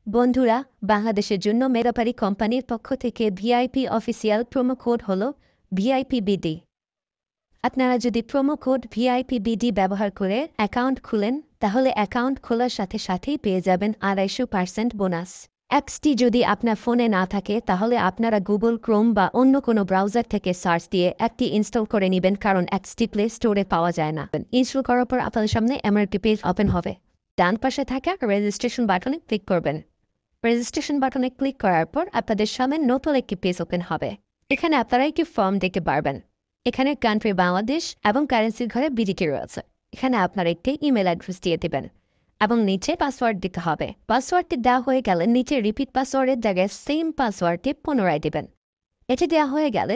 বন্ধুরা, বাংলাদেশের জন্য মেগাপারি কোম্পানির পক্ষ থেকে ভিআইপি অফিসিয়াল প্রোমো কোড হল ভিআইপিবিডি। আপনারা যদি প্রোমো কোড ভিআইপিবিডি ব্যবহার করে অ্যাকাউন্ট খুলেন, তাহলে অ্যাকাউন্ট খোলার সাথে সাথেই পেয়ে যাবেন 250% বোনাস। অ্যাপসটি যদি আপনার ফোনে না থাকে, তাহলে আপনারা গুগল ক্রোম বা অন্য কোনো ব্রাউজার থেকে সার্চ দিয়ে অ্যাপটি ইনস্টল করে নেবেন, কারণ অ্যাপসটি প্লে স্টোরে পাওয়া যায় না। ইনস্টল করার পর আপনাদের সামনে এমআরপি পেজ ওপেন হবে। ডান পাশে থাকা রেজিস্ট্রেশন বাটনে ক্লিক করবেন। রেজিস্ট্রেশন বাটনে ক্লিক করার পর আপনাদের সামনে নতুন একটি পেজ ওপেন হবে। এখানে আপনারা একটি ফর্ম দেখতে পারবেন। এখানে কান্ট্রি বাংলাদেশ এবং কারেন্সির ঘরে বিডিটি রয়েছে। এখানে আপনারা একটি ইমেল অ্যাড্রেস দিয়ে দেবেন এবং নিচে পাসওয়ার্ড দিতে হবে। পাসওয়ার্ডটি দেওয়া হয়ে গেলে নিচে রিপিট পাসওয়ার্ডের জায়গায় সেম পাসওয়ার্ডটি পুনরায় দেবেন। এটি দেওয়া হয়ে গেলে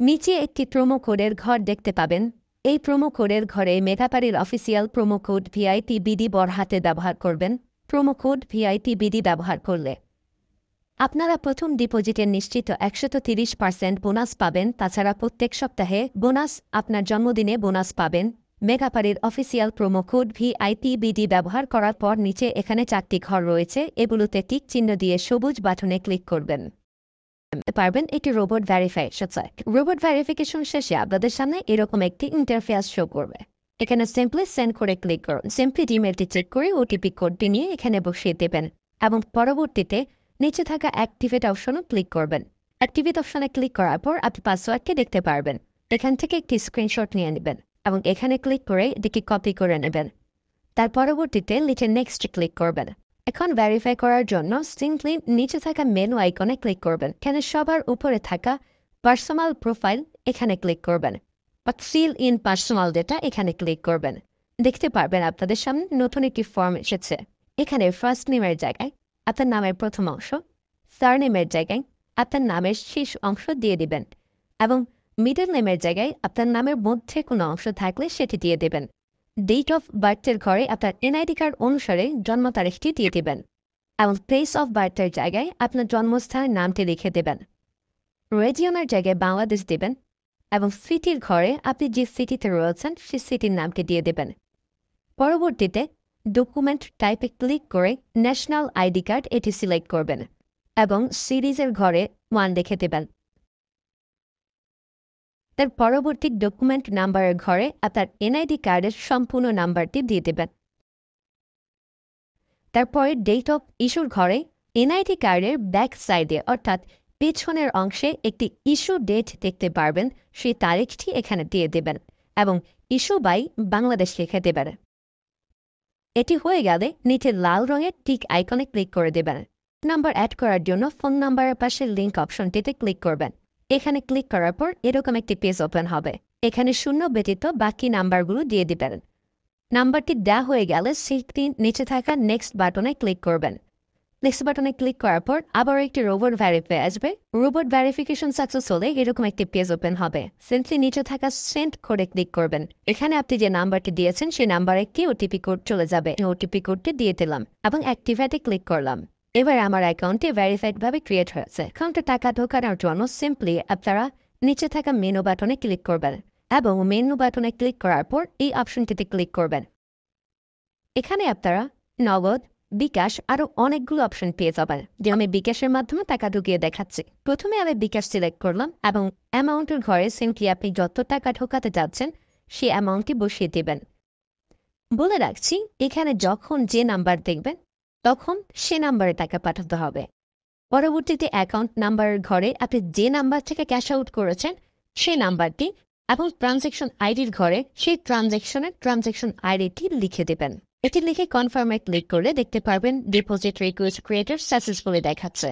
নিচে একটি প্রোমো কোডের ঘর দেখতে পাবেন। এই প্রোমো কোডের ঘরে মেগাপারির অফিসিয়াল প্রোমো কোড ভিআইপিবিডি বড় হাতে ব্যবহার করবেন। প্রোমো কোড ভিআইপিবিডি ব্যবহার করলে আপনারা প্রথম ডিপোজিটের নিশ্চিত 130% বোনাস পাবেন। তাছাড়া প্রত্যেক সপ্তাহে বোনাস, আপনার জন্মদিনে বোনাস পাবেন। মেগাপারির অফিসিয়াল প্রোমো কোড ভিআইপিবিডি ব্যবহার করার পর নিচে এখানে 4টি ঘর রয়েছে, এগুলোতে টিক চিহ্ন দিয়ে সবুজ বাটনে ক্লিক করবেন। পারবেন এটি রোবট ভেরিফিকেশন। রোবট ভেরিফিকেশন শেষে আপনাদের সামনে এরকম একটি ইন্টারফেস শো করবে। এখানে সিম্পলি সেন্ড করে ক্লিক করুন। সিম্পলি ইমেলটি চেক করে ওটিপি কোডটি নিয়ে এখানে বসিয়ে দেবেন এবং পরবর্তীতে নিচে থাকা অ্যাক্টিভেট অপশনও ক্লিক করবেন। অ্যাক্টিভেট অপশনে ক্লিক করার পর আপনি পাসওয়ার্ডটি দেখতে পারবেন। এখান থেকে একটি স্ক্রিনশট নিয়ে নেবেন এবং এখানে ক্লিক করে এটিকে কপি করে নেবেন। তার পরবর্তীতে নিচে নেক্সট ক্লিক করবেন। এখন ভেরিফাই করার জন্য সিম্পলি নিচে থাকা মেনু আইকনে ক্লিক করবেন। এখানে সবার উপরে থাকা পার্সোনাল প্রোফাইল এখানে ক্লিক করবেন বা ফিল ইন পার্সোনাল ডেটা এখানে ক্লিক করবেন। দেখতে পারবেন আপনাদের সামনে নতুন একটি ফর্ম এসেছে। এখানে ফার্স্ট নেমের জায়গায় আপনার নামের প্রথম অংশ, সারনেমের জায়গায় আপনার নামের শেষ অংশ দিয়ে দিবেন এবং মিডল নেমের জায়গায় আপনার নামের মধ্যে কোনো অংশ থাকলে সেটি দিয়ে দেবেন। ডেট অফ বার্থের ঘরে আপনার এনআইডি কার্ড অনুসারে জন্ম তারিখটি দিয়ে দেবেন এবং প্লেস অফ বার্থের জায়গায় আপনার জন্মস্থানের নামটি লিখে দেবেন। রেজিয়নের জায়গায় বাংলাদেশ দেবেন এবং সিটির ঘরে আপনি যে সিটিতে রয়েছেন সেই সিটির নামটি দিয়ে দেবেন। পরবর্তীতে ডকুমেন্ট টাইপে ক্লিক করে ন্যাশনাল আইডি কার্ড এটি সিলেক্ট করবেন এবং সিরিজের ঘরে 1 লিখে দেবেন। তার পরবর্তী ডকুমেন্ট নাম্বারের ঘরে আপনার এনআইডি কার্ডের সম্পূর্ণ নাম্বারটি দিয়ে দেবেন। তারপরে ডেট অফ ইস্যুর ঘরে এনআইডি কার্ডের ব্যাক সাইডে অর্থাৎ পেছনের অংশে একটি ইস্যু ডেট দেখতে পারবেন, সেই তারিখটি এখানে দিয়ে দেবেন এবং ইস্যু বাই বাংলাদেশ লিখে দেবেন। এটি হয়ে গেলে নিচে লাল রঙের টিক আইকনে ক্লিক করে দেবেন। নাম্বার অ্যাড করার জন্য ফোন নাম্বারের পাশে লিঙ্ক অপশনটিতে ক্লিক করবেন। এখানে ক্লিক করার পর এরকম একটি পেজ ওপেন হবে। এখানে শূন্য ব্যতীত বাকি নাম্বারগুলো দিয়ে দিবেন। নাম্বারটি দেওয়া হয়ে গেলে সেটি নিচে থাকা নেক্সট বাটনে ক্লিক করবেন। নেক্সট বাটনে ক্লিক করার পর আবার একটি রোবট ভেরিফাই আসবে। রোবট ভেরিফিকেশন সাকসেস হলে এরকম একটি পেজ ওপেন হবে। সিম্পলি নিচে থাকা সেন্ড কোডে ক্লিক করবেন। এখানে আপনি যে নাম্বারটি দিয়েছেন সেই নাম্বারে একটি ওটিপি কোড চলে যাবে। ওটিপি কোডটি দিয়ে দিলাম এবং অ্যাক্টিভেটে ক্লিক করলাম। এবার আমার অ্যাকাউন্টটি ভেরিফাইড ভাবে ক্রিয়েট হয়েছে। অ্যাকাউন্টে টাকা ঢোকানোর জন্য সিম্পলি আপনারা নিচে থাকা মেনু বাটনে ক্লিক করবেন এবং মেনু বাটনে ক্লিক করার পর এই অপশনটিতে ক্লিক করবেন। এখানে আপনারা নগদ, বিকাশ আরও অনেকগুলো অপশন পেয়ে যাবেন। যে আমি বিকাশের মাধ্যমে টাকা ঢুকিয়ে দেখাচ্ছি। প্রথমে আমি বিকাশ সিলেক্ট করলাম এবং অ্যামাউন্টের ঘরে সিম্পলি আপনি যত টাকা ঢোকাতে যাচ্ছেন সেই অ্যামাউন্টটি বসিয়ে দেবেন। বলে রাখছি, এখানে যখন যে নাম্বার দেখবেন তখন সে নাম্বারে টাকা পাঠাতে হবে। পরবর্তীতে অ্যাকাউন্ট নাম্বারের ঘরে আপনি যে নাম্বার থেকে ক্যাশ আউট করেছেন সেই নাম্বারটি এবং ট্রানজ্যাকশন আইডির ঘরে সেই ট্রানজ্যাকশন আইডিটি লিখে দেবেন। এটি লিখে কনফার্মে ক্লিক করলে দেখতে পারবেন ডিপোজিট রিকোয়েস্ট ক্রিয়েটেড সাকসেসফুলি দেখাচ্ছে।